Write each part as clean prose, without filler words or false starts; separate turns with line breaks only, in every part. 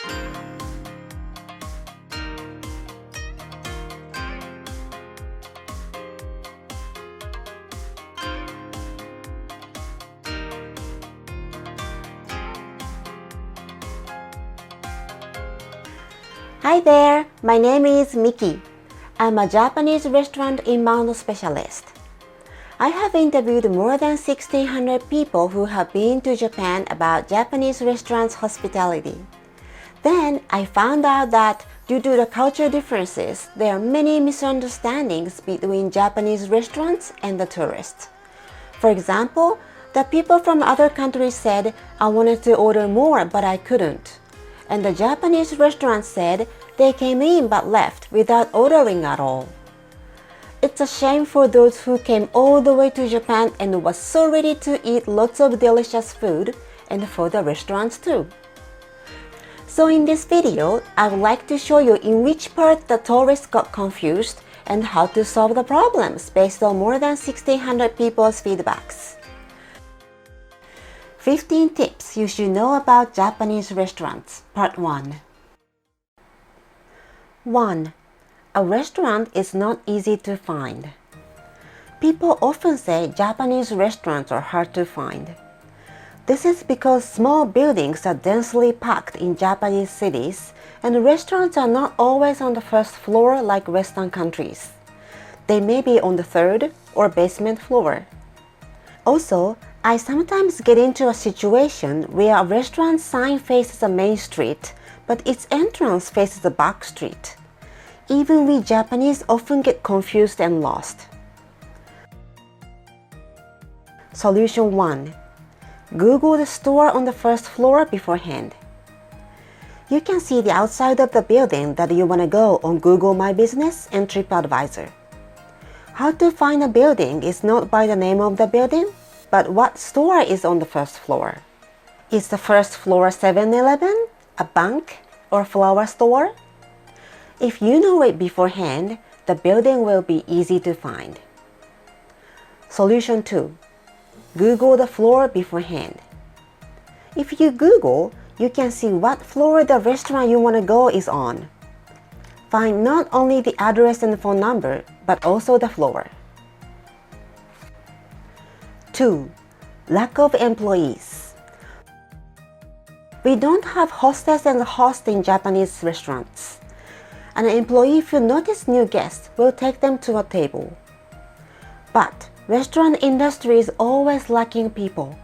Hi there, my name is Miki. I'm a Japanese restaurant inbound specialist. I have interviewed more than 1,600 people who have been to Japan about Japanese restaurants' hospitality. Then I found out that due to the cultural differences, there are many misunderstandings between Japanese restaurants and the tourists. For example, the people from other countries said I wanted to order more but I couldn't. And the Japanese restaurant said they came in but left without ordering at all. It's a shame for those who came all the way to Japan and was so ready to eat lots of delicious food, and for the restaurants too. So in this video, I would like to show you in which part the tourists got confused and how to solve the problems based on more than 1,600 people's feedbacks. 15 tips you should know about Japanese restaurants, Part 1. 1. A restaurant is not easy to find. People often say Japanese restaurants are hard to find. This is because small buildings are densely packed in Japanese cities, and restaurants are not always on the first floor like Western countries. They may be on the third or basement floor. Also, I sometimes get into a situation where a restaurant sign faces a main street, but its entrance faces a back street. Even we Japanese often get confused and lost. Solution 1. Google the store on the first floor beforehand. You can see the outside of the building that you want to go on Google My Business and TripAdvisor. How to find a building is not by the name of the building, but what store is on the first floor. Is the first floor 7-Eleven, a bank, or flower store? If you know it beforehand, the building will be easy to find. Solution 2. Google the floor beforehand. If you Google, you can see what floor the restaurant you want to go is on. Find not only the address and phone number, but also the floor. 2. Lack of employees. We don't have hostess and host in Japanese restaurants. An employee who notices new guests will take them to a table. But restaurant industry is always lacking people.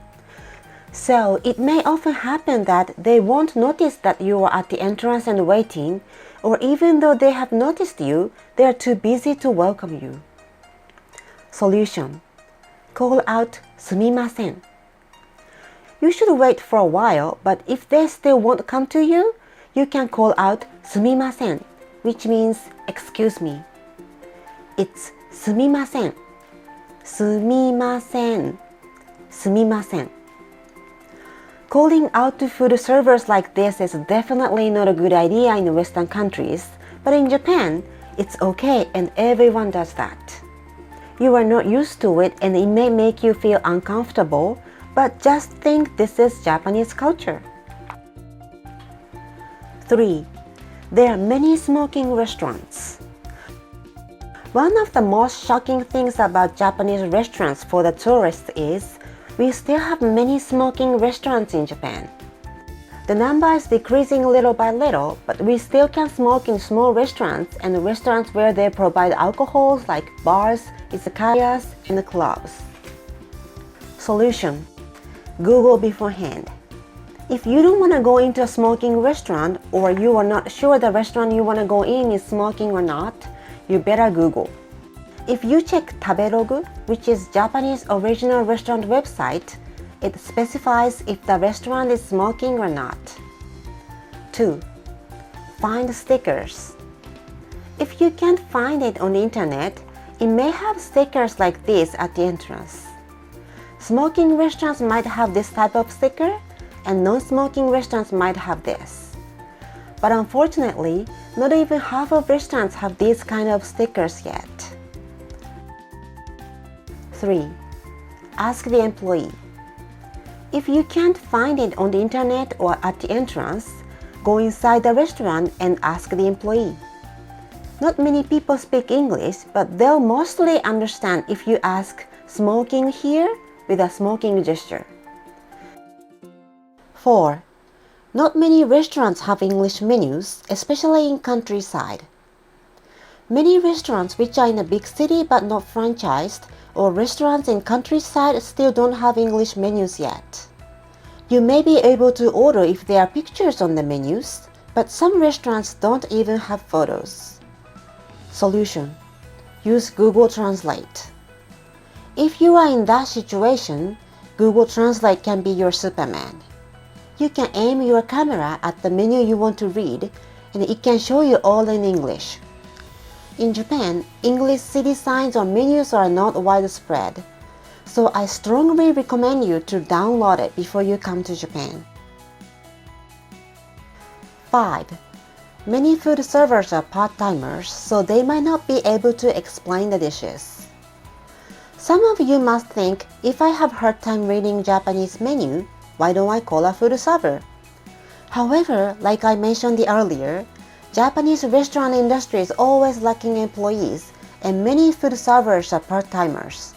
So it may often happen that they won't notice that you are at the entrance and waiting, or even though they have noticed you, they are too busy to welcome you. Solution. Call out "sumimasen." You should wait for a while, but if they still won't come to you, you can call out "sumimasen," which means excuse me. It's "sumimasen." Sumimasen. Sumimasen. Calling out to food servers like this is definitely not a good idea in Western countries, but in Japan, it's okay and everyone does that. You are not used to it and it may make you feel uncomfortable, but just think this is Japanese culture. 3. There are many smoking restaurants. One of the most shocking things about Japanese restaurants for the tourists is we still have many smoking restaurants in Japan. The number is decreasing little by little, but we still can smoke in small restaurants and restaurants where they provide alcohols like bars, izakayas, and clubs. Solution. Google beforehand. If you don't want to go into a smoking restaurant or you are not sure the restaurant you want to go in is smoking or not, you better Google. If you check Tabelogu, which is Japanese original restaurant website, it specifies if the restaurant is smoking or not. 2. Find stickers. If you can't find it on the internet, it may have stickers like this at the entrance. Smoking restaurants might have this type of sticker, and non-smoking restaurants might have this. But unfortunately, not even half of restaurants have these kind of stickers yet. 3. Ask the employee. If you can't find it on the internet or at the entrance, Go inside the restaurant and ask the employee. Not many people speak English, but they'll mostly understand if you ask "smoking here?" with a smoking gesture. 4. Not many restaurants have English menus, especially in countryside. Many restaurants which are in a big city but not franchised, or restaurants in countryside still don't have English menus yet. You may be able to order if there are pictures on the menus, but some restaurants don't even have photos. Solution: use Google Translate. If you are in that situation, Google Translate can be your Superman. You can aim your camera at the menu you want to read, and it can show you all in English. In Japan, English city signs or menus are not widespread, so I strongly recommend you to download it before you come to Japan. 5. Many food servers are part-timers, so they might not be able to explain the dishes. Some of you must think, if I have hard time reading Japanese menu, why don't I call a food server? However, like I mentioned earlier, Japanese restaurant industry is always lacking employees, and many food servers are part-timers.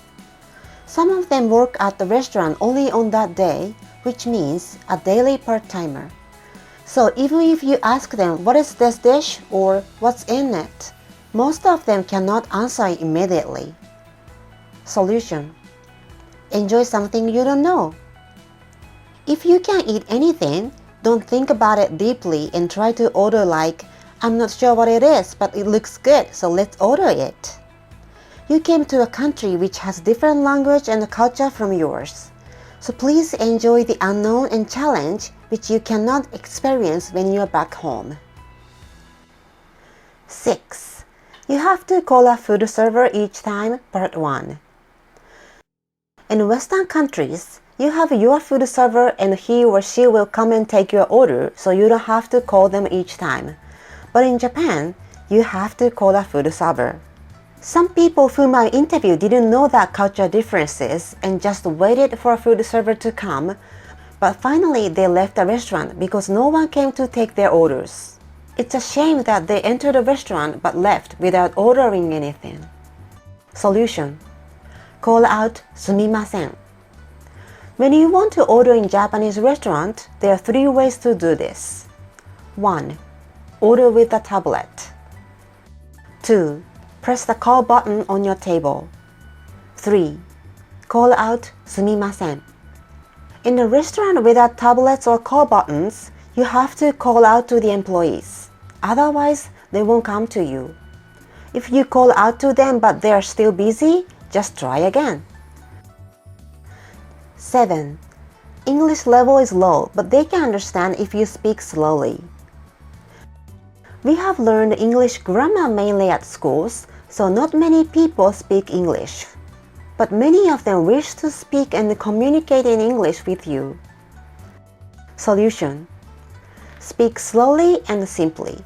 Some of them work at the restaurant only on that day, which means a daily part-timer. So even if you ask them what is this dish or what's in it, most of them cannot answer immediately. Solution: enjoy something you don't know. If you can't eat anything, don't think about it deeply and try to order like, "I'm not sure what it is, but it looks good, so let's order it." You came to a country which has different language and culture from yours. So please enjoy the unknown and challenge which you cannot experience when you're back home. 6. You have to call a food server each time, Part 1. In Western countries, you have your food server and he or she will come and take your order, so you don't have to call them each time. But in Japan, you have to call a food server. Some people whom I interviewed didn't know that culture differences and just waited for a food server to come, but finally they left the restaurant because no one came to take their orders. It's a shame that they entered the restaurant but left without ordering anything. Solution: call out "sumimasen." When you want to order in Japanese restaurant, there are 3 ways to do this. 1. Order with a tablet. 2. Press the call button on your table. 3. Call out "sumimasen." In a restaurant without tablets or call buttons, you have to call out to the employees. Otherwise, they won't come to you. If you call out to them but they are still busy, just try again. 7. English level is low, but they can understand if you speak slowly. We have learned English grammar mainly at schools, so not many people speak English. But many of them wish to speak and communicate in English with you. Solution: speak slowly and simply.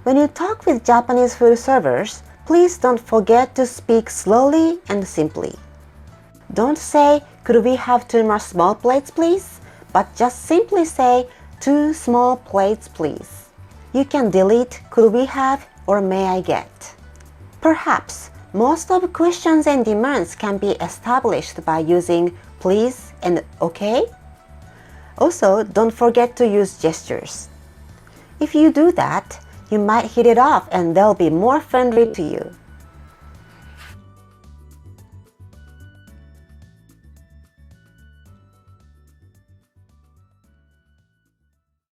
When you talk with Japanese food servers, please don't forget to speak slowly and simply. Don't say, "Could we have 2 more small plates, please?" But just simply say, "2 small plates, please." You can delete "could we have" or "may I get." Perhaps most of questions and demands can be established by using "please" and "okay." Also, don't forget to use gestures. If you do that, you might hit it off and they'll be more friendly to you.